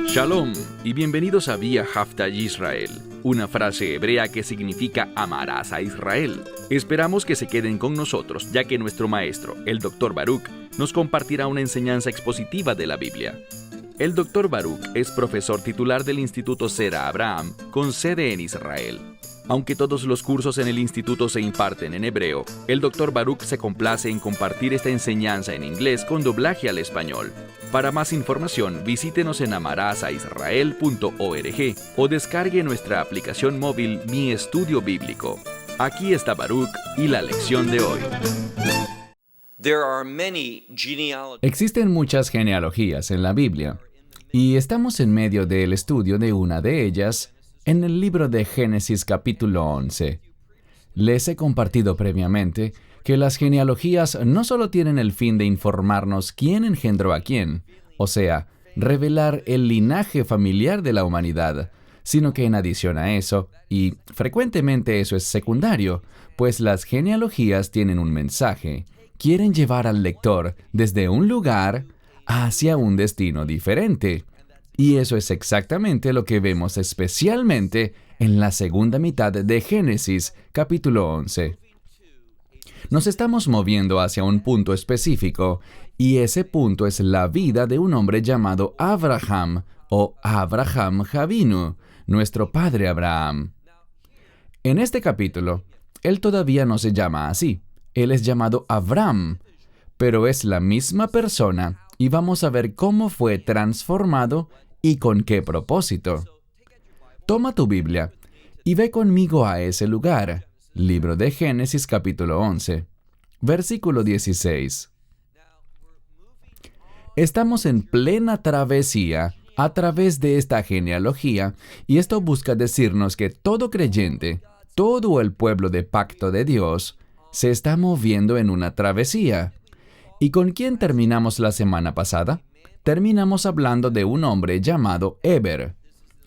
Shalom y bienvenidos a Vía Haftaj Israel, una frase hebrea que significa amarás a Israel. Esperamos que se queden con nosotros, ya que nuestro maestro, el Dr. Baruch, nos compartirá una enseñanza expositiva de la Biblia. El Dr. Baruch es profesor titular del Instituto Zera Abraham, con sede en Israel. Aunque todos los cursos en el instituto se imparten en hebreo, el Dr. Baruch se complace en compartir esta enseñanza en inglés con doblaje al español. Para más información, visítenos en amarasaisrael.org o descargue nuestra aplicación móvil Mi Estudio Bíblico. Aquí está Baruch y la lección de hoy. Existen muchas genealogías en la Biblia, y estamos en medio del estudio de una de ellas en el libro de Génesis capítulo 11. Les he compartido previamente que las genealogías no solo tienen el fin de informarnos quién engendró a quién, o sea, revelar el linaje familiar de la humanidad, sino que en adición a eso, y frecuentemente eso es secundario, pues las genealogías tienen un mensaje, quieren llevar al lector desde un lugar hacia un destino diferente. Y eso es exactamente lo que vemos especialmente en la segunda mitad de Génesis, capítulo 11. Nos estamos moviendo hacia un punto específico, y ese punto es la vida de un hombre llamado Abraham, o Abraham Avinu, nuestro padre Abraham. En este capítulo, él todavía no se llama así, él es llamado Abram, pero es la misma persona, y vamos a ver cómo fue transformado y con qué propósito. Toma tu Biblia y ve conmigo a ese lugar. Libro de Génesis capítulo 11, versículo 16. Estamos en plena travesía a través de esta genealogía, y esto busca decirnos que todo creyente, todo el pueblo de pacto de Dios, se está moviendo en una travesía. ¿Y con quién terminamos la semana pasada? Terminamos hablando de un hombre llamado Eber.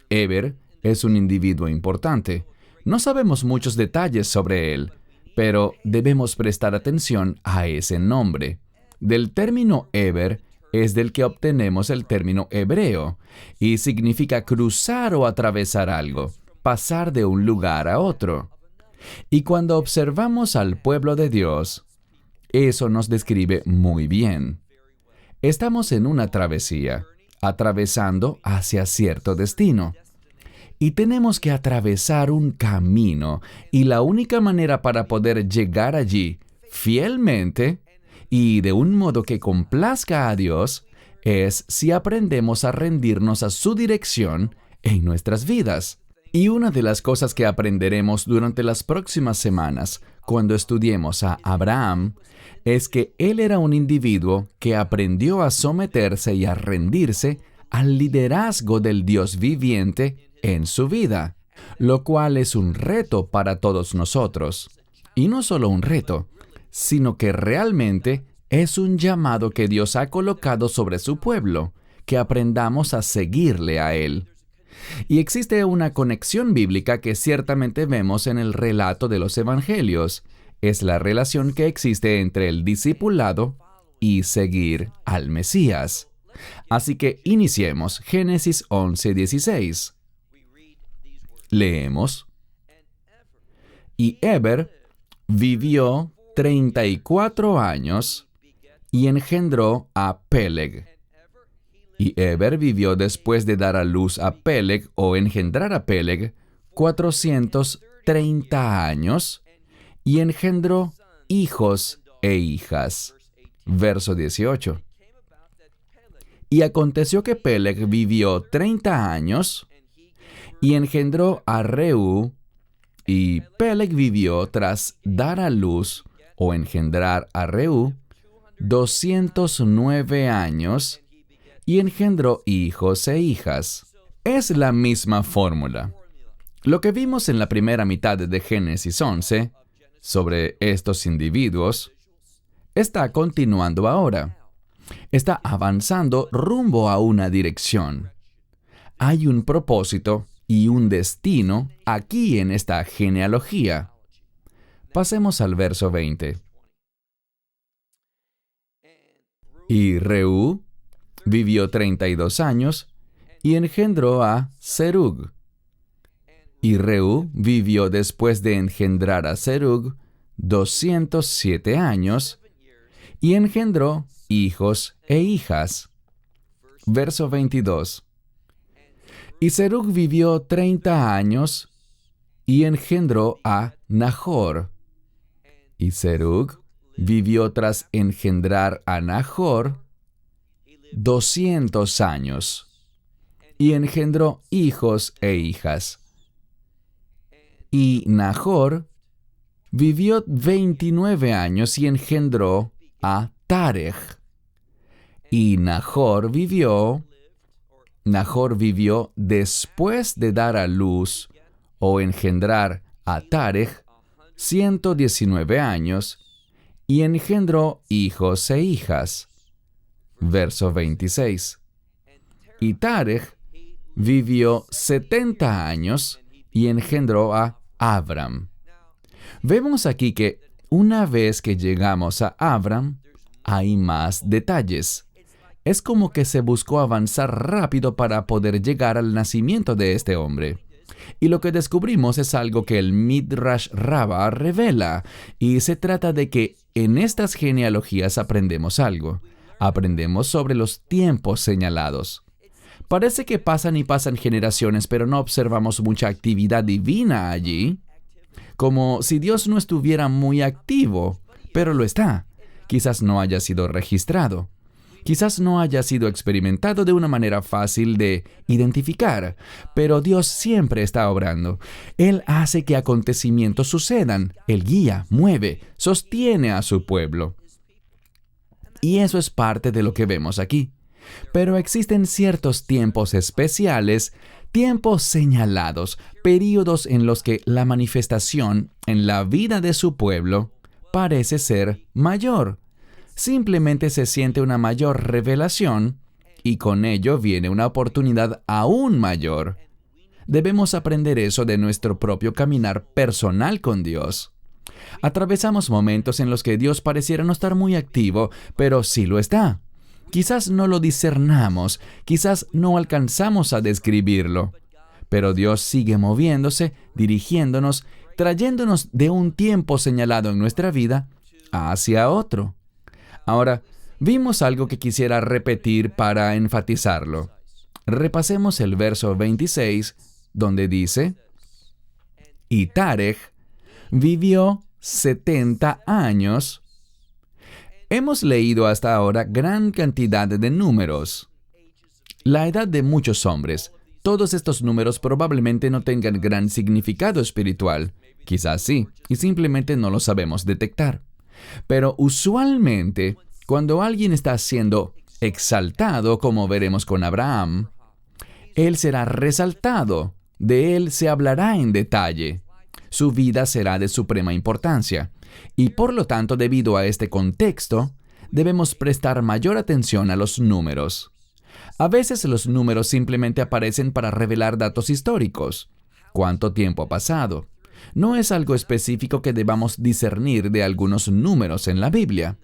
Eber es un individuo importante. No sabemos muchos detalles sobre él, pero debemos prestar atención a ese nombre. Del término Eber es del que obtenemos el término hebreo, y significa cruzar o atravesar algo, pasar de un lugar a otro. Y cuando observamos al pueblo de Dios, eso nos describe muy bien. Estamos en una travesía, atravesando hacia cierto destino. Y tenemos que atravesar un camino, y la única manera para poder llegar allí fielmente y de un modo que complazca a Dios es si aprendemos a rendirnos a su dirección en nuestras vidas. Y una de las cosas que aprenderemos durante las próximas semanas, cuando estudiemos a Abraham, es que él era un individuo que aprendió a someterse y a rendirse al liderazgo del Dios viviente en su vida, lo cual es un reto para todos nosotros. Y no solo un reto, sino que realmente es un llamado que Dios ha colocado sobre su pueblo, que aprendamos a seguirle a Él. Y existe una conexión bíblica que ciertamente vemos en el relato de los evangelios. Es la relación que existe entre el discipulado y seguir al Mesías. Así que iniciemos Génesis 11:16. Leemos: Y Eber vivió 34 años y engendró a Peleg. Y Eber vivió después de dar a luz a Peleg o engendrar a Peleg 430 años y engendró hijos e hijas. Verso 18. Y aconteció que Peleg vivió 30 años y engendró a Reú, y Peleg vivió tras dar a luz o engendrar a Reú 209 años y engendró hijos e hijas. Es la misma fórmula. Lo que vimos en la primera mitad de Génesis 11 sobre estos individuos está continuando ahora. Está avanzando rumbo a una dirección. Hay un propósito y un destino aquí en esta genealogía. Pasemos al verso 20. Y Reú vivió 32 años y engendró a Serug. Y Reú vivió después de engendrar a Serug 207 años, y engendró hijos e hijas. Verso 22. Y Serug vivió 30 años, y engendró a Nahor. Y Serug vivió tras engendrar a Nahor 200 años, y engendró hijos e hijas. Y Nahor vivió 29 años y engendró a Tarej. Y Nahor vivió después de dar a luz o engendrar a Tarej 119 años y engendró hijos e hijas. Verso 26. Y Tarej vivió 70 años y engendró a Abram. Vemos aquí que una vez que llegamos a Abram, hay más detalles. Es como que se buscó avanzar rápido para poder llegar al nacimiento de este hombre. Y lo que descubrimos es algo que el Midrash Rabbah revela, y se trata de que en estas genealogías aprendemos algo. Aprendemos sobre los tiempos señalados. Parece que pasan y pasan generaciones, pero no observamos mucha actividad divina allí. Como si Dios no estuviera muy activo, pero lo está. Quizás no haya sido registrado. Quizás no haya sido experimentado de una manera fácil de identificar, pero Dios siempre está obrando. Él hace que acontecimientos sucedan. Él guía, mueve, sostiene a su pueblo. Y eso es parte de lo que vemos aquí. Pero existen ciertos tiempos especiales, tiempos señalados, períodos en los que la manifestación en la vida de su pueblo parece ser mayor. Simplemente se siente una mayor revelación y con ello viene una oportunidad aún mayor. Debemos aprender eso de nuestro propio caminar personal con Dios. Atravesamos momentos en los que Dios pareciera no estar muy activo, pero sí lo está. Quizás no lo discernamos, quizás no alcanzamos a describirlo, pero Dios sigue moviéndose, dirigiéndonos, trayéndonos de un tiempo señalado en nuestra vida hacia otro. Ahora, vimos algo que quisiera repetir para enfatizarlo. Repasemos el verso 26, donde dice: Y Tarej vivió 70 años. Hemos leído hasta ahora gran cantidad de números. La edad de muchos hombres. Todos estos números probablemente no tengan gran significado espiritual. Quizás sí, y simplemente no lo sabemos detectar. Pero usualmente, cuando alguien está siendo exaltado, como veremos con Abraham, él será resaltado. De él se hablará en detalle. Su vida será de suprema importancia. Y por lo tanto, debido a este contexto, debemos prestar mayor atención a los números. A veces los números simplemente aparecen para revelar datos históricos. ¿Cuánto tiempo ha pasado? No es algo específico que debamos discernir de algunos números en la Biblia.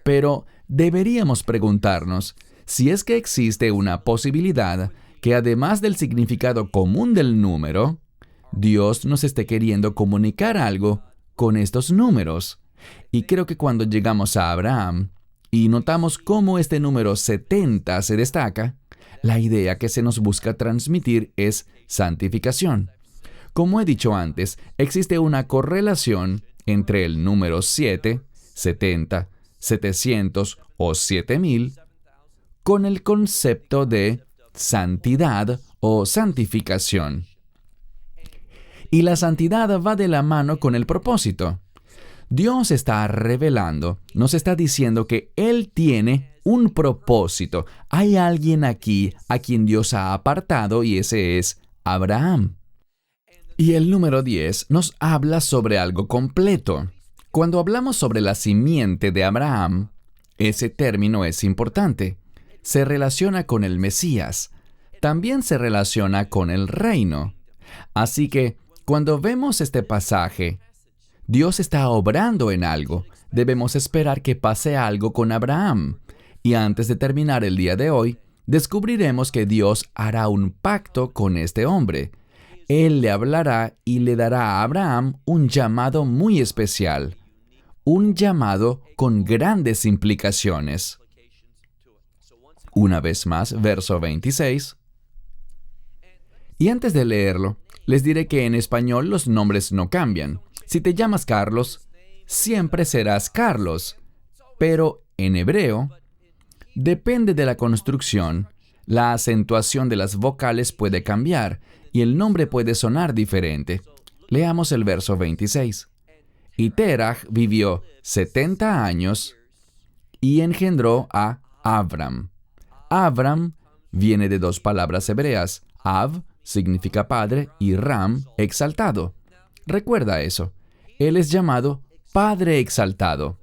Pero deberíamos preguntarnos si es que existe una posibilidad que además del significado común del número, Dios nos esté queriendo comunicar algo con estos números. Y creo que cuando llegamos a Abraham y notamos cómo este número 70 se destaca, la idea que se nos busca transmitir es santificación. Como he dicho antes, existe una correlación entre el número 7, 70, 700 o 7000 con el concepto de santidad o santificación. Y la santidad va de la mano con el propósito. Dios está revelando, nos está diciendo que Él tiene un propósito. Hay alguien aquí a quien Dios ha apartado y ese es Abraham. Y el número 10 nos habla sobre algo completo. Cuando hablamos sobre la simiente de Abraham, ese término es importante. Se relaciona con el Mesías. También se relaciona con el reino. Así que, cuando vemos este pasaje, Dios está obrando en algo. Debemos esperar que pase algo con Abraham. Y antes de terminar el día de hoy, descubriremos que Dios hará un pacto con este hombre. Él le hablará y le dará a Abraham un llamado muy especial, un llamado con grandes implicaciones. Una vez más, verso 26. Y antes de leerlo, les diré que en español los nombres no cambian. Si te llamas Carlos, siempre serás Carlos. Pero en hebreo, depende de la construcción, la acentuación de las vocales puede cambiar y el nombre puede sonar diferente. Leamos el verso 26. Y Terach vivió 70 años y engendró a Abram. Abram viene de dos palabras hebreas. Av significa padre y Ram, exaltado. Recuerda eso. Él es llamado Padre Exaltado.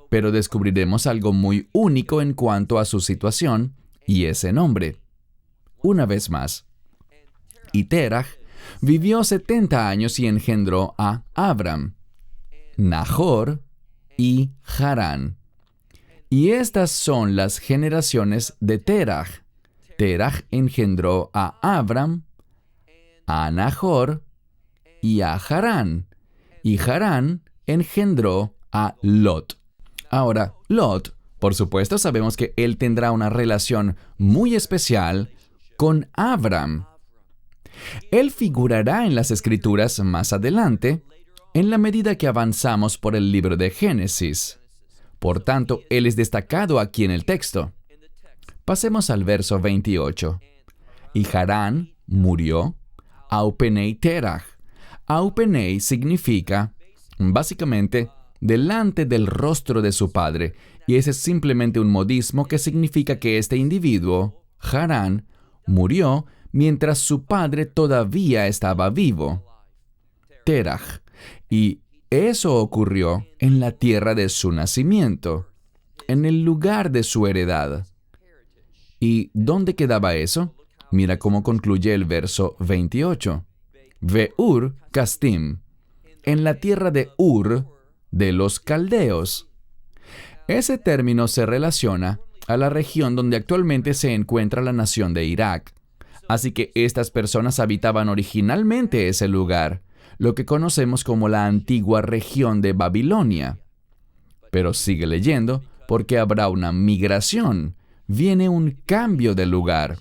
Pero descubriremos algo muy único en cuanto a su situación y ese nombre. Una vez más. Y Terach vivió 70 años y engendró a Abram, Nahor y Harán. Y estas son las generaciones de Terach. Terach engendró a Abram, a Nahor y a Harán. Y Harán engendró a Lot. Ahora, Lot, por supuesto, sabemos que él tendrá una relación muy especial con Abram. Él figurará en las Escrituras más adelante, en la medida que avanzamos por el libro de Génesis. Por tanto, él es destacado aquí en el texto. Pasemos al verso 28. Y Harán murió, Aupenei Terach. Aupenei significa, básicamente, delante del rostro de su padre, y ese es simplemente un modismo que significa que este individuo, Harán, murió mientras su padre todavía estaba vivo. Terach. Y eso ocurrió en la tierra de su nacimiento, en el lugar de su heredad. ¿Y dónde quedaba eso? Mira cómo concluye el verso 28. Ve'ur Kastim, en la tierra de Ur, de los caldeos. Ese término se relaciona a la región donde actualmente se encuentra la nación de Irak. Así que estas personas habitaban originalmente ese lugar, lo que conocemos como la antigua región de Babilonia. Pero sigue leyendo, porque habrá una migración, viene un cambio de lugar.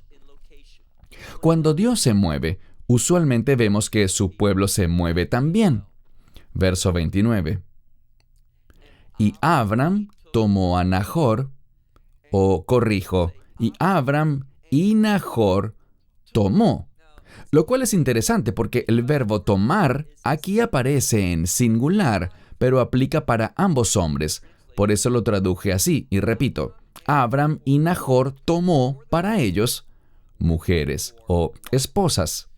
Cuando Dios se mueve, usualmente vemos que su pueblo se mueve también. Verso 29. Y Abram tomó a Nahor, y Abram y Nahor tomó. Lo cual es interesante porque el verbo tomar aquí aparece en singular, pero aplica para ambos hombres. Por eso lo traduje así, y repito, Abram y Nahor tomó para ellos mujeres o esposas.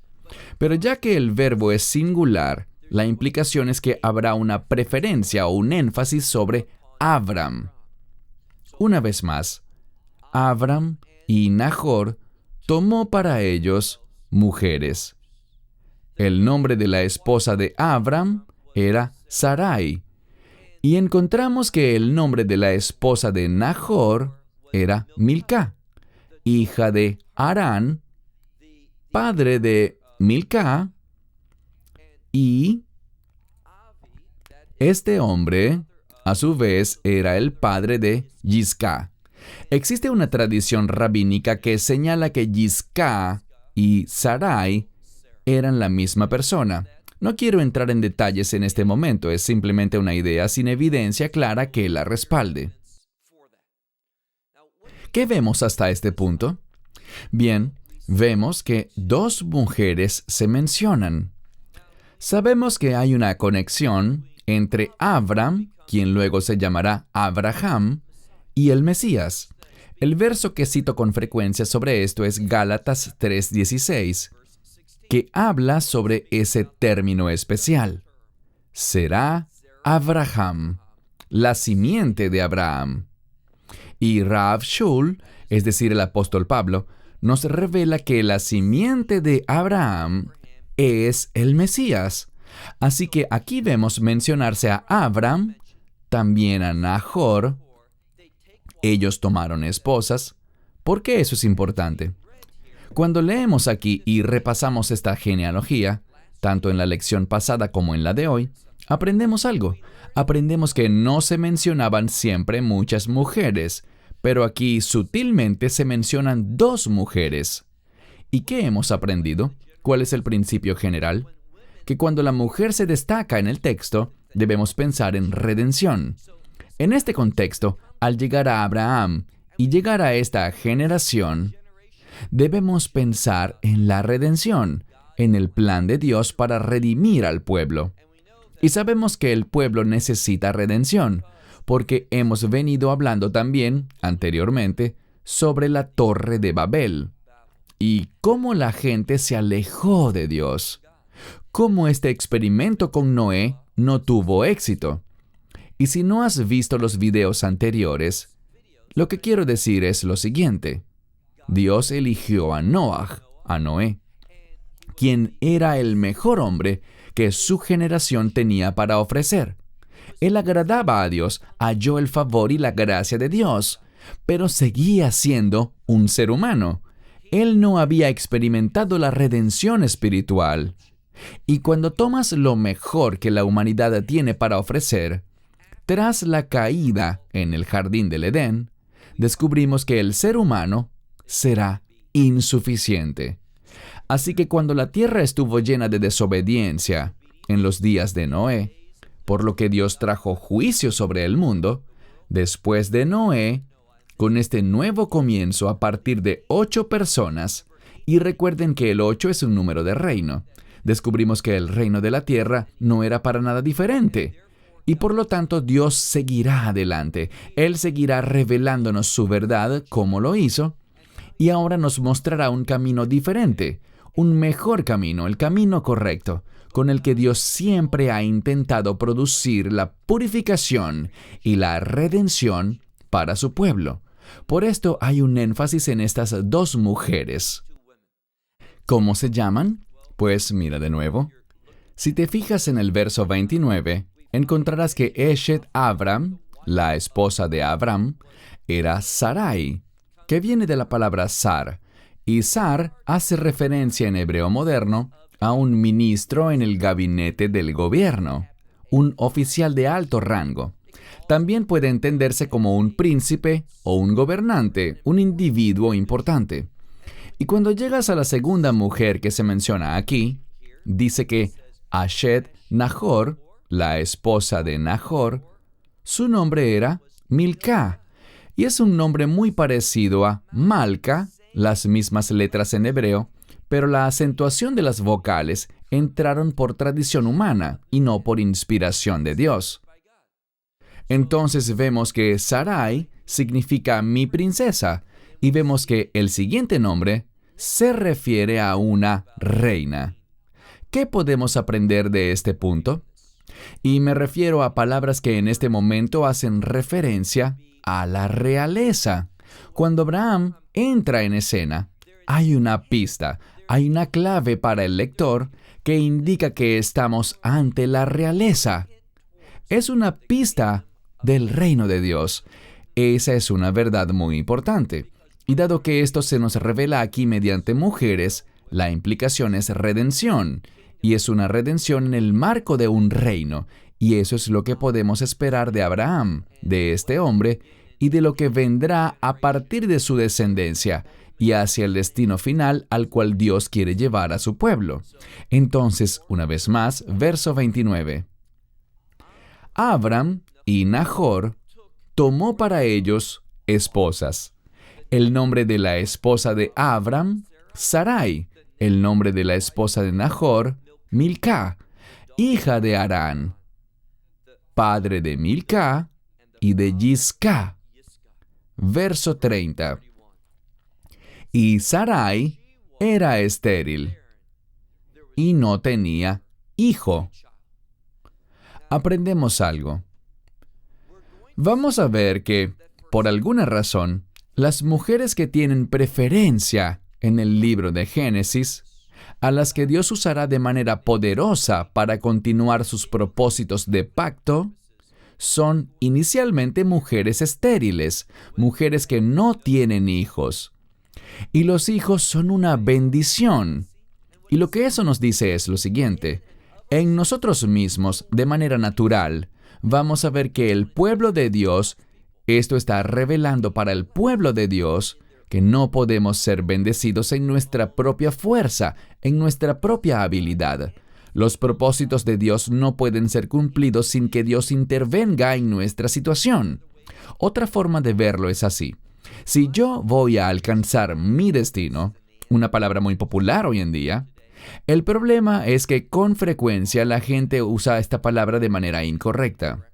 Pero ya que el verbo es singular, la implicación es que habrá una preferencia o un énfasis sobre Abram. Una vez más, Abram y Nahor tomó para ellos mujeres. El nombre de la esposa de Abram era Sarai, y encontramos que el nombre de la esposa de Nahor era Milca, hija de Harán, padre de Milca, y este hombre, a su vez, era el padre de Yisca. Existe una tradición rabínica que señala que Yisca y Sarai eran la misma persona. No quiero entrar en detalles en este momento, es simplemente una idea sin evidencia clara que la respalde. ¿Qué vemos hasta este punto? Bien, vemos que dos mujeres se mencionan. Sabemos que hay una conexión entre Abram, quien luego se llamará Abraham, y el Mesías. El verso que cito con frecuencia sobre esto es Gálatas 3:16, que habla sobre ese término especial. Será Abraham, la simiente de Abraham. Y Rav Shul, es decir, el apóstol Pablo, nos revela que la simiente de Abraham es el Mesías. Así que aquí vemos mencionarse a Abram, también a Nahor. Ellos tomaron esposas, ¿Por qué eso es importante? Cuando leemos aquí y repasamos esta genealogía, tanto en la lección pasada como en la de hoy, aprendemos algo. Aprendemos que no se mencionaban siempre muchas mujeres, pero aquí sutilmente se mencionan 2 mujeres. ¿Y qué hemos aprendido? ¿Cuál es el principio general? Que cuando la mujer se destaca en el texto, debemos pensar en redención. En este contexto, al llegar a Abraham y llegar a esta generación, debemos pensar en la redención, en el plan de Dios para redimir al pueblo. Y sabemos que el pueblo necesita redención, porque hemos venido hablando también, anteriormente, sobre la Torre de Babel, y cómo la gente se alejó de Dios, cómo este experimento con Noé no tuvo éxito. Y si no has visto los videos anteriores, lo que quiero decir es lo siguiente. Dios eligió a Noé, quien era el mejor hombre que su generación tenía para ofrecer. Él agradaba a Dios, halló el favor y la gracia de Dios, pero seguía siendo un ser humano. Él no había experimentado la redención espiritual. Y cuando tomas lo mejor que la humanidad tiene para ofrecer, tras la caída en el jardín del Edén, descubrimos que el ser humano será insuficiente. Así que cuando la tierra estuvo llena de desobediencia en los días de Noé, por lo que Dios trajo juicio sobre el mundo, después de Noé, con este nuevo comienzo a partir de 8 personas, y recuerden que el 8 es un número de reino, descubrimos que el reino de la tierra no era para nada diferente. Y por lo tanto Dios seguirá adelante. Él seguirá revelándonos su verdad como lo hizo, y ahora nos mostrará un camino diferente, un mejor camino, el camino correcto, con el que Dios siempre ha intentado producir la purificación y la redención para su pueblo. Por esto hay un énfasis en estas 2 mujeres. ¿Cómo se llaman? Pues mira de nuevo. Si te fijas en el verso 29, encontrarás que Eshet Abram, la esposa de Abram, era Sarai, que viene de la palabra Sar, y Sar hace referencia en hebreo moderno a un ministro en el gabinete del gobierno, un oficial de alto rango. También puede entenderse como un príncipe o un gobernante, un individuo importante. Y cuando llegas a la segunda mujer que se menciona aquí, dice que Ashet Nahor, la esposa de Nahor, su nombre era Milcá, y es un nombre muy parecido a Malca, las mismas letras en hebreo, pero la acentuación de las vocales entraron por tradición humana y no por inspiración de Dios. Entonces vemos que Sarai significa mi princesa, y vemos que el siguiente nombre se refiere a una reina. ¿Qué podemos aprender de este punto? Y me refiero a palabras que en este momento hacen referencia a la realeza. Cuando Abraham entra en escena, hay una pista, hay una clave para el lector que indica que estamos ante la realeza. Es una pista del reino de Dios. Esa es una verdad muy importante. Y dado que esto se nos revela aquí mediante mujeres, la implicación es redención. Y es una redención en el marco de un reino. Y eso es lo que podemos esperar de Abraham, de este hombre, y de lo que vendrá a partir de su descendencia, y hacia el destino final al cual Dios quiere llevar a su pueblo. Entonces, una vez más, verso 29. Abram y Nahor tomó para ellos esposas. El nombre de la esposa de Abram, Sarai. El nombre de la esposa de Nahor, Milcá, hija de Harán, padre de Milcá y de Yiscá. Verso 30. Y Sarai era estéril y no tenía hijo. Aprendemos algo. Vamos a ver que, por alguna razón, las mujeres que tienen preferencia en el libro de Génesis, a las que Dios usará de manera poderosa para continuar sus propósitos de pacto, son inicialmente mujeres estériles, mujeres que no tienen hijos. Y los hijos son una bendición. Y lo que eso nos dice es lo siguiente: en nosotros mismos, de manera natural, vamos a ver que el pueblo de Dios, esto está revelando para el pueblo de Dios, que no podemos ser bendecidos en nuestra propia fuerza, en nuestra propia habilidad. Los propósitos de Dios no pueden ser cumplidos sin que Dios intervenga en nuestra situación. Otra forma de verlo es así: si yo voy a alcanzar mi destino, una palabra muy popular hoy en día, el problema es que con frecuencia la gente usa esta palabra de manera incorrecta.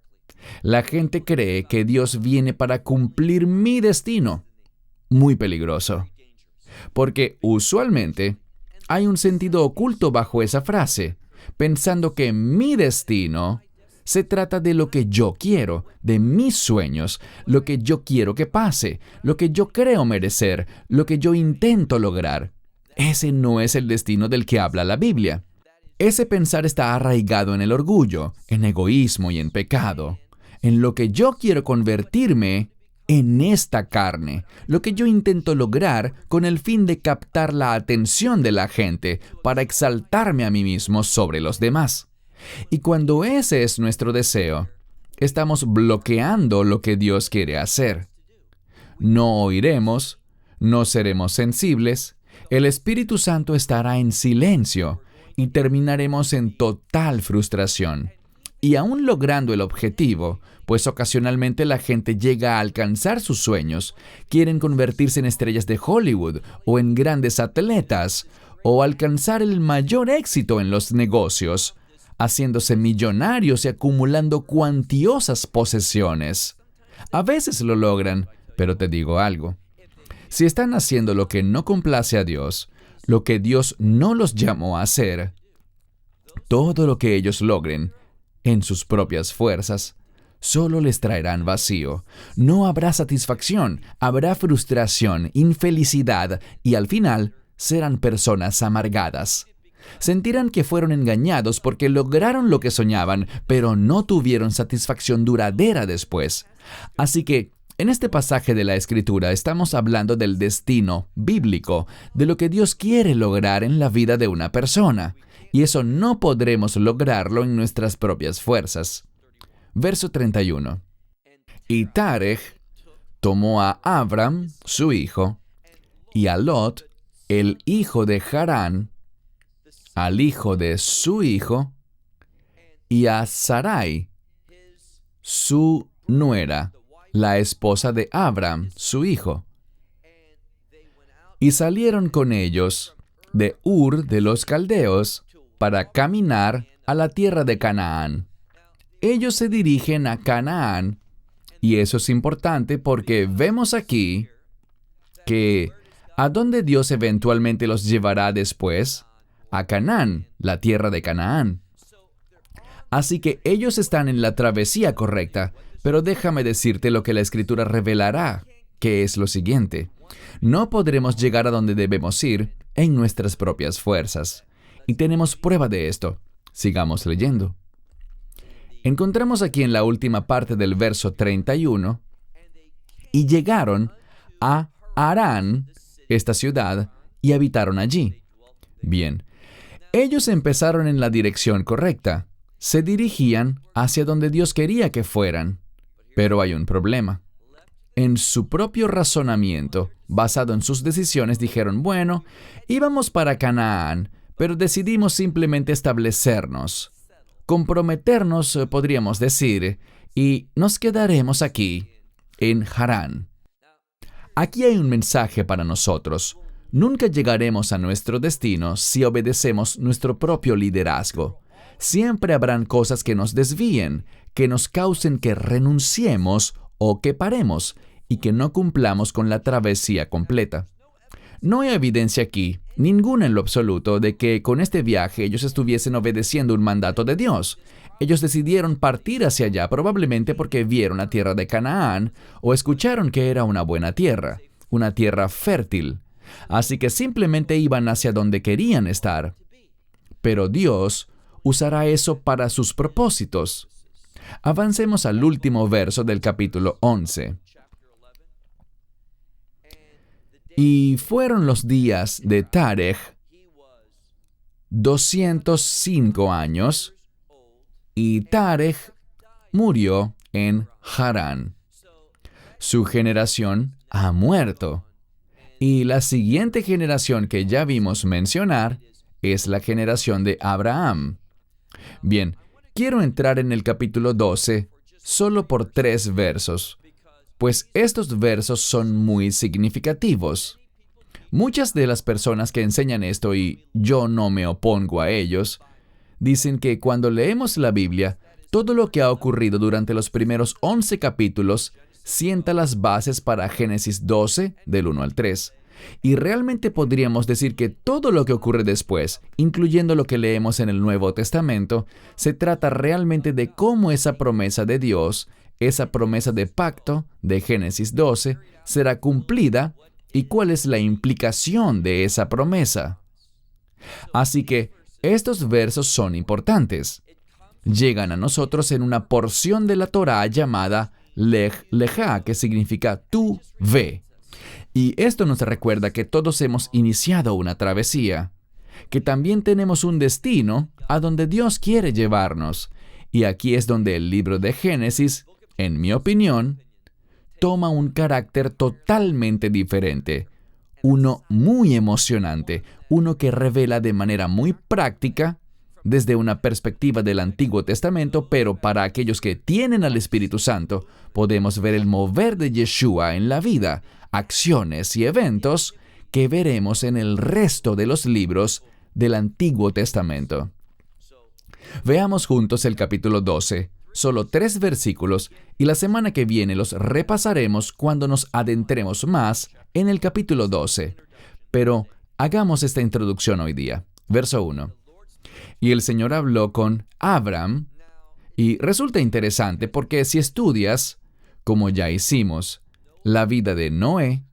La gente cree que Dios viene para cumplir mi destino. Muy peligroso. Porque usualmente hay un sentido oculto bajo esa frase, pensando que mi destino se trata de lo que yo quiero, de mis sueños, lo que yo quiero que pase, lo que yo creo merecer, lo que yo intento lograr. Ese no es el destino del que habla la Biblia. Ese pensar está arraigado en el orgullo, en egoísmo y en pecado, en lo que yo quiero convertirme en esta carne, lo que yo intento lograr con el fin de captar la atención de la gente para exaltarme a mí mismo sobre los demás. Y cuando ese es nuestro deseo, estamos bloqueando lo que Dios quiere hacer. No oiremos, no seremos sensibles, el Espíritu Santo estará en silencio y terminaremos en total frustración. Y aún logrando el objetivo, pues ocasionalmente la gente llega a alcanzar sus sueños, quieren convertirse en estrellas de Hollywood o en grandes atletas, o alcanzar el mayor éxito en los negocios, haciéndose millonarios y acumulando cuantiosas posesiones. A veces lo logran, pero te digo algo: si están haciendo lo que no complace a Dios, lo que Dios no los llamó a hacer, todo lo que ellos logren en sus propias fuerzas, solo les traerán vacío. No habrá satisfacción, habrá frustración, infelicidad y al final serán personas amargadas. Sentirán que fueron engañados porque lograron lo que soñaban, pero no tuvieron satisfacción duradera después. Así que, en este pasaje de la Escritura estamos hablando del destino bíblico, de lo que Dios quiere lograr en la vida de una persona. Y eso no podremos lograrlo en nuestras propias fuerzas. Verso 31. Y Tareh tomó a Abram, su hijo, y a Lot, el hijo de Harán, al hijo de su hijo, y a Sarai, su nuera, la esposa de Abram, su hijo. Y salieron con ellos de Ur de los Caldeos para caminar a la tierra de Canaán. Ellos se dirigen a Canaán, y eso es importante porque vemos aquí que ¿a dónde Dios eventualmente los llevará después? A Canaán, la tierra de Canaán. Así que ellos están en la travesía correcta, pero déjame decirte lo que la Escritura revelará, que es lo siguiente: no podremos llegar a donde debemos ir en nuestras propias fuerzas. Y tenemos prueba de esto. Sigamos leyendo. Encontramos aquí en la última parte del verso 31, y llegaron a Harán, esta ciudad, y habitaron allí. Bien, ellos empezaron en la dirección correcta. Se dirigían hacia donde Dios quería que fueran. Pero hay un problema. En su propio razonamiento, basado en sus decisiones, dijeron: bueno, íbamos para Canaán, pero decidimos simplemente establecernos, comprometernos, podríamos decir, y nos quedaremos aquí, en Harán. Aquí hay un mensaje para nosotros. Nunca llegaremos a nuestro destino si obedecemos nuestro propio liderazgo. Siempre habrán cosas que nos desvíen, que nos causen que renunciemos o que paremos y que no cumplamos con la travesía completa. No hay evidencia aquí, ninguna en lo absoluto, de que con este viaje ellos estuviesen obedeciendo un mandato de Dios. Ellos decidieron partir hacia allá probablemente porque vieron la tierra de Canaán o escucharon que era una buena tierra, una tierra fértil. Así que simplemente iban hacia donde querían estar. Pero Dios usará eso para sus propósitos. Avancemos al último verso del capítulo 11. Y fueron los días de Tarej 205 años, y Tarej murió en Harán. Su generación ha muerto. Y la siguiente generación que ya vimos mencionar es la generación de Abraham. Bien, quiero entrar en el capítulo 12 solo por 3 versos, pues estos versos son muy significativos. Muchas de las personas que enseñan esto, y yo no me opongo a ellos, dicen que cuando leemos la Biblia, todo lo que ha ocurrido durante los primeros 11 capítulos sienta las bases para Génesis 12, del 1 al 3. Y realmente podríamos decir que todo lo que ocurre después, incluyendo lo que leemos en el Nuevo Testamento, se trata realmente de cómo esa promesa de Dios, esa promesa de pacto de Génesis 12, será cumplida y cuál es la implicación de esa promesa. Así que estos versos son importantes. Llegan a nosotros en una porción de la Torá llamada Lej Lejá, que significa tú ve. Y esto nos recuerda que todos hemos iniciado una travesía, que también tenemos un destino a donde Dios quiere llevarnos. Y aquí es donde el libro de Génesis, en mi opinión, toma un carácter totalmente diferente. Uno muy emocionante, uno que revela de manera muy práctica, desde una perspectiva del Antiguo Testamento, pero para aquellos que tienen al Espíritu Santo, podemos ver el mover de Yeshua en la vida, acciones y eventos que veremos en el resto de los libros del Antiguo Testamento. Veamos juntos el capítulo 12, solo 3 versículos, y la semana que viene los repasaremos cuando nos adentremos más en el capítulo 12. Pero hagamos esta introducción hoy día. Verso 1. Y el Señor habló con Abram, y resulta interesante porque si estudias, como ya hicimos, la vida de Noé,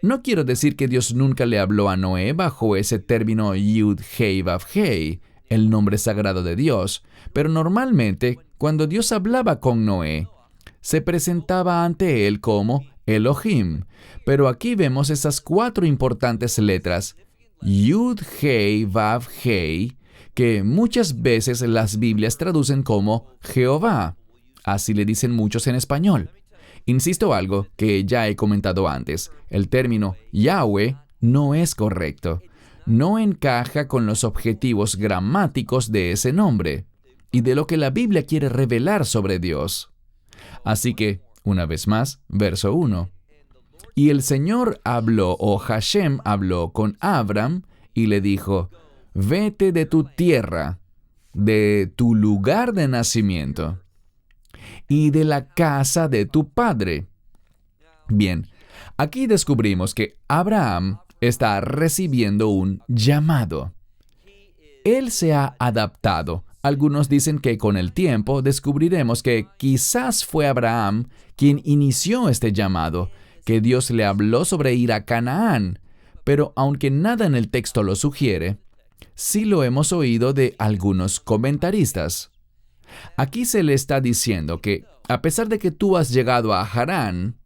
no quiero decir que Dios nunca le habló a Noé bajo ese término Yud-Hei Vav-Hei, el nombre sagrado de Dios, pero normalmente, cuando Dios hablaba con Noé, se presentaba ante él como Elohim, pero aquí vemos esas 4 importantes letras, Yud-Hei Vav-Hei, que muchas veces las Biblias traducen como Jehová. Así le dicen muchos en español. Insisto algo que ya he comentado antes. El término Yahweh no es correcto. No encaja con los objetivos gramáticos de ese nombre y de lo que la Biblia quiere revelar sobre Dios. Así que, una vez más, verso 1. Y el Señor habló, o Hashem habló con Abram y le dijo: vete de tu tierra, de tu lugar de nacimiento, y de la casa de tu padre. Bien, aquí descubrimos que Abraham está recibiendo un llamado. Él se ha adaptado. Algunos dicen que con el tiempo descubriremos que quizás fue Abraham quien inició este llamado, que Dios le habló sobre ir a Canaán, pero aunque nada en el texto lo sugiere, sí lo hemos oído de algunos comentaristas. Aquí se le está diciendo que, a pesar de que tú has llegado a Harán,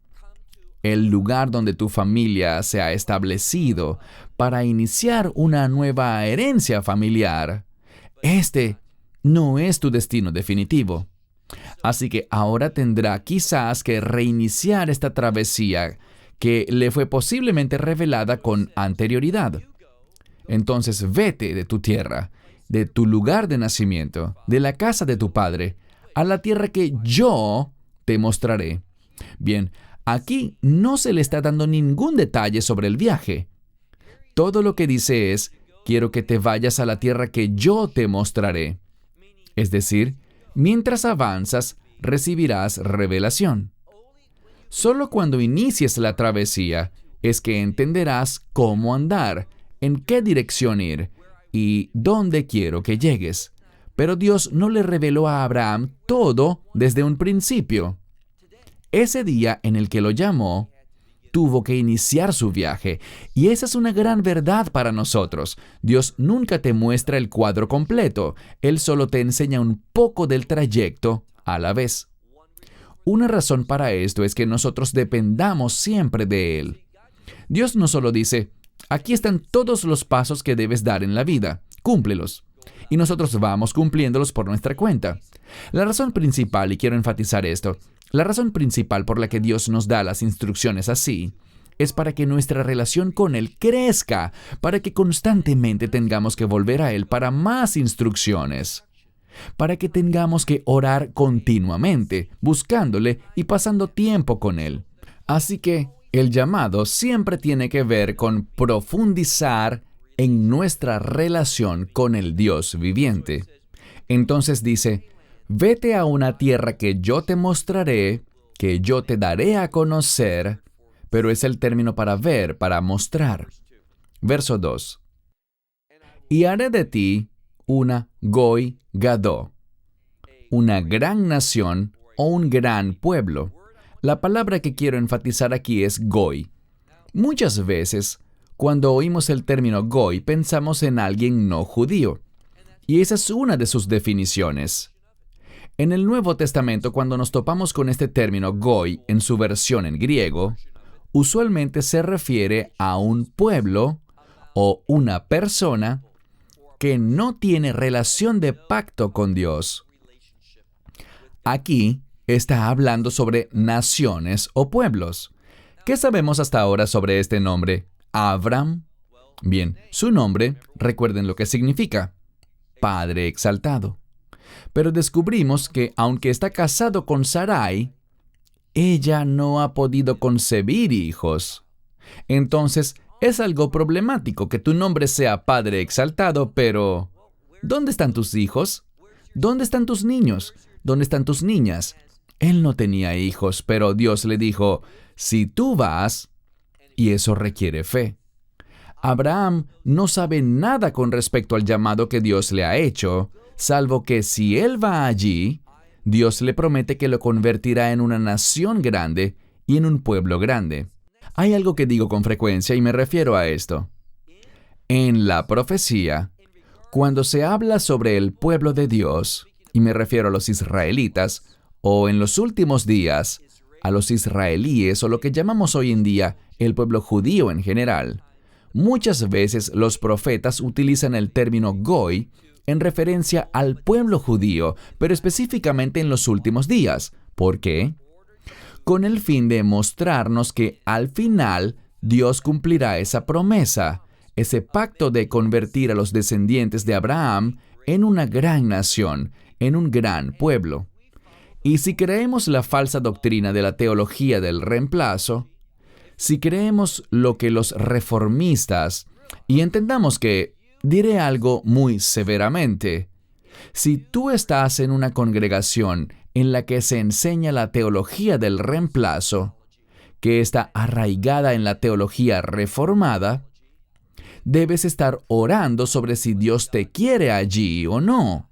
el lugar donde tu familia se ha establecido para iniciar una nueva herencia familiar, este no es tu destino definitivo. Así que ahora tendrá quizás que reiniciar esta travesía que le fue posiblemente revelada con anterioridad. Entonces vete de tu tierra, de tu lugar de nacimiento, de la casa de tu padre, a la tierra que yo te mostraré. Bien, aquí no se le está dando ningún detalle sobre el viaje. Todo lo que dice es: quiero que te vayas a la tierra que yo te mostraré. Es decir, mientras avanzas, recibirás revelación. Solo cuando inicies la travesía es que entenderás cómo andar, en qué dirección ir y dónde quiero que llegues. Pero Dios no le reveló a Abraham todo desde un principio. Ese día en el que lo llamó, tuvo que iniciar su viaje. Y esa es una gran verdad para nosotros. Dios nunca te muestra el cuadro completo. Él solo te enseña un poco del trayecto a la vez. Una razón para esto es que nosotros dependamos siempre de Él. Dios no solo dice, aquí están todos los pasos que debes dar en la vida, cúmplelos. Y nosotros vamos cumpliéndolos por nuestra cuenta. La razón principal, y quiero enfatizar esto, la razón principal por la que Dios nos da las instrucciones así, es para que nuestra relación con Él crezca, para que constantemente tengamos que volver a Él para más instrucciones, para que tengamos que orar continuamente, buscándole y pasando tiempo con Él. Así que el llamado siempre tiene que ver con profundizar en nuestra relación con el Dios viviente. Entonces dice, vete a una tierra que yo te mostraré, que yo te daré a conocer, pero es el término para ver, para mostrar. Verso 2. Y haré de ti una Goi Gadó, una gran nación o un gran pueblo. La palabra que quiero enfatizar aquí es Goi. Muchas veces, cuando oímos el término Goi, pensamos en alguien no judío. Y esa es una de sus definiciones. En el Nuevo Testamento, cuando nos topamos con este término Goi en su versión en griego, usualmente se refiere a un pueblo o una persona que no tiene relación de pacto con Dios. Aquí está hablando sobre naciones o pueblos. ¿Qué sabemos hasta ahora sobre este nombre? Abram. Bien, su nombre, recuerden lo que significa, Padre exaltado. Pero descubrimos que aunque está casado con Sarai, ella no ha podido concebir hijos. Entonces, es algo problemático que tu nombre sea Padre exaltado, pero ¿dónde están tus hijos? ¿Dónde están tus niños? ¿Dónde están tus niñas? Él no tenía hijos, pero Dios le dijo, si tú vas, y eso requiere fe. Abraham no sabe nada con respecto al llamado que Dios le ha hecho, salvo que si él va allí, Dios le promete que lo convertirá en una nación grande y en un pueblo grande. Hay algo que digo con frecuencia y me refiero a esto. En la profecía, cuando se habla sobre el pueblo de Dios, y me refiero a los israelitas, o en los últimos días, a los israelíes o lo que llamamos hoy en día el pueblo judío en general, muchas veces los profetas utilizan el término Goi en referencia al pueblo judío, pero específicamente en los últimos días. ¿Por qué? Con el fin de mostrarnos que al final Dios cumplirá esa promesa, ese pacto de convertir a los descendientes de Abraham en una gran nación, en un gran pueblo. Y si creemos la falsa doctrina de la teología del reemplazo, si creemos lo que los reformistas, y entendamos que diré algo muy severamente, si tú estás en una congregación en la que se enseña la teología del reemplazo, que está arraigada en la teología reformada, debes estar orando sobre si Dios te quiere allí o no.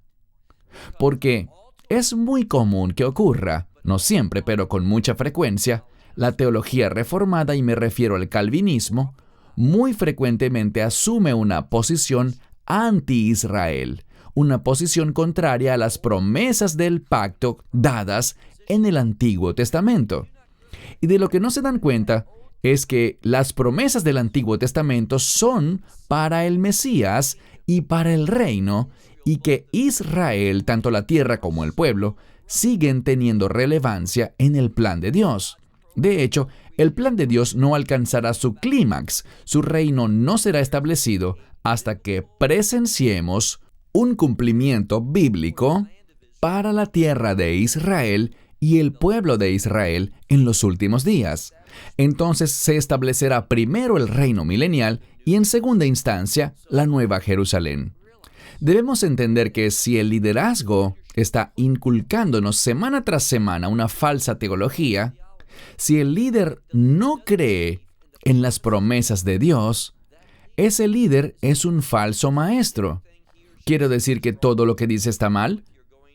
Porque es muy común que ocurra, no siempre, pero con mucha frecuencia, la teología reformada, y me refiero al calvinismo, muy frecuentemente asume una posición anti-Israel, una posición contraria a las promesas del pacto dadas en el Antiguo Testamento. Y de lo que no se dan cuenta es que las promesas del Antiguo Testamento son para el Mesías y para el reino, y que Israel, tanto la tierra como el pueblo, siguen teniendo relevancia en el plan de Dios. De hecho, el plan de Dios no alcanzará su clímax, su reino no será establecido hasta que presenciemos un cumplimiento bíblico para la tierra de Israel y el pueblo de Israel en los últimos días. Entonces se establecerá primero el reino milenial y en segunda instancia la Nueva Jerusalén. Debemos entender que si el liderazgo está inculcándonos semana tras semana una falsa teología, si el líder no cree en las promesas de Dios, ese líder es un falso maestro. ¿Quiero decir que todo lo que dice está mal?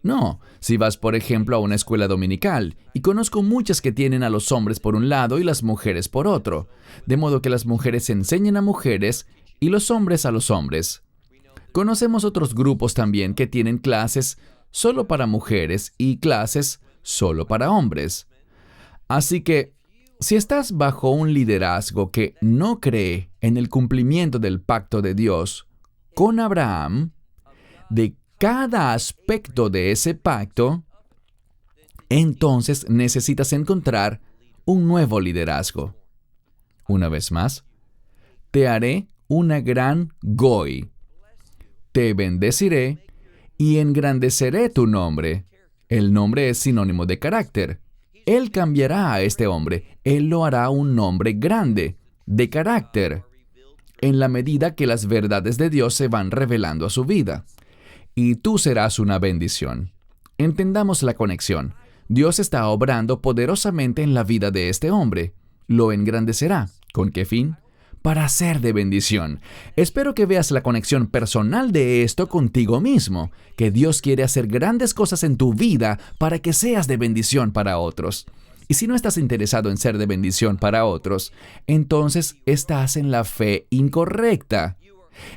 No. Si vas, por ejemplo, a una escuela dominical, y conozco muchas que tienen a los hombres por un lado y las mujeres por otro, de modo que las mujeres enseñan a mujeres y los hombres a los hombres. Conocemos otros grupos también que tienen clases solo para mujeres y clases solo para hombres. Así que, si estás bajo un liderazgo que no cree en el cumplimiento del pacto de Dios con Abraham, de cada aspecto de ese pacto, entonces necesitas encontrar un nuevo liderazgo. Una vez más, te haré una gran Goy. Te bendeciré y engrandeceré tu nombre. El nombre es sinónimo de carácter. Él cambiará a este hombre. Él lo hará un hombre grande, de carácter, en la medida que las verdades de Dios se van revelando a su vida. Y tú serás una bendición. Entendamos la conexión. Dios está obrando poderosamente en la vida de este hombre. Lo engrandecerá. ¿Con qué fin? Para ser de bendición. Espero que veas la conexión personal de esto contigo mismo, que Dios quiere hacer grandes cosas en tu vida para que seas de bendición para otros. Y si no estás interesado en ser de bendición para otros, entonces estás en la fe incorrecta.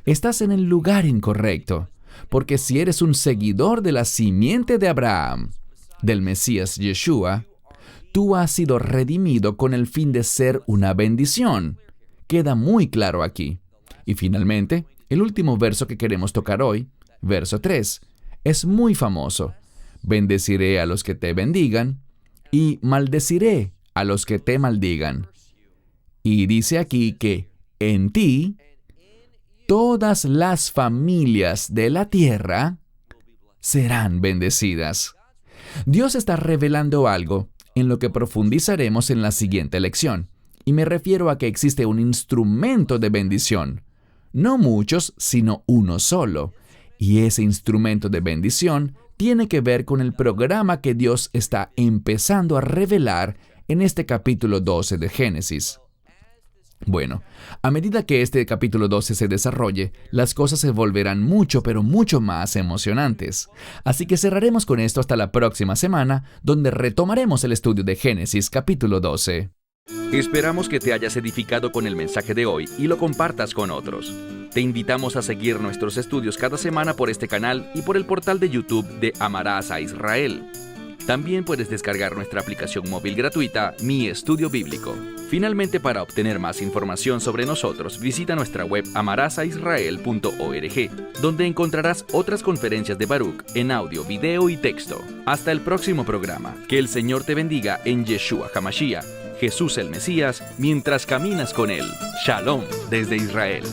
Estás en el lugar incorrecto, porque si eres un seguidor de la simiente de Abraham, del Mesías Yeshua, tú has sido redimido con el fin de ser una bendición. Queda muy claro aquí. Y finalmente, el último verso que queremos tocar hoy, verso 3, es muy famoso. Bendeciré a los que te bendigan y maldeciré a los que te maldigan. Y dice aquí que en ti todas las familias de la tierra serán bendecidas. Dios está revelando algo en lo que profundizaremos en la siguiente lección. Y me refiero a que existe un instrumento de bendición. No muchos, sino uno solo. Y ese instrumento de bendición tiene que ver con el programa que Dios está empezando a revelar en este capítulo 12 de Génesis. Bueno, a medida que este capítulo 12 se desarrolle, las cosas se volverán mucho, pero mucho más emocionantes. Así que cerraremos con esto hasta la próxima semana, donde retomaremos el estudio de Génesis capítulo 12. Esperamos que te hayas edificado con el mensaje de hoy y lo compartas con otros. Te invitamos a seguir nuestros estudios cada semana por este canal y por el portal de YouTube de Amarás a Israel. También puedes descargar nuestra aplicación móvil gratuita, Mi Estudio Bíblico. Finalmente, para obtener más información sobre nosotros, visita nuestra web amarasaisrael.org, donde encontrarás otras conferencias de Baruch en audio, video y texto. Hasta el próximo programa. Que el Señor te bendiga en Yeshua HaMashiach, Jesús el Mesías, mientras caminas con Él. Shalom desde Israel.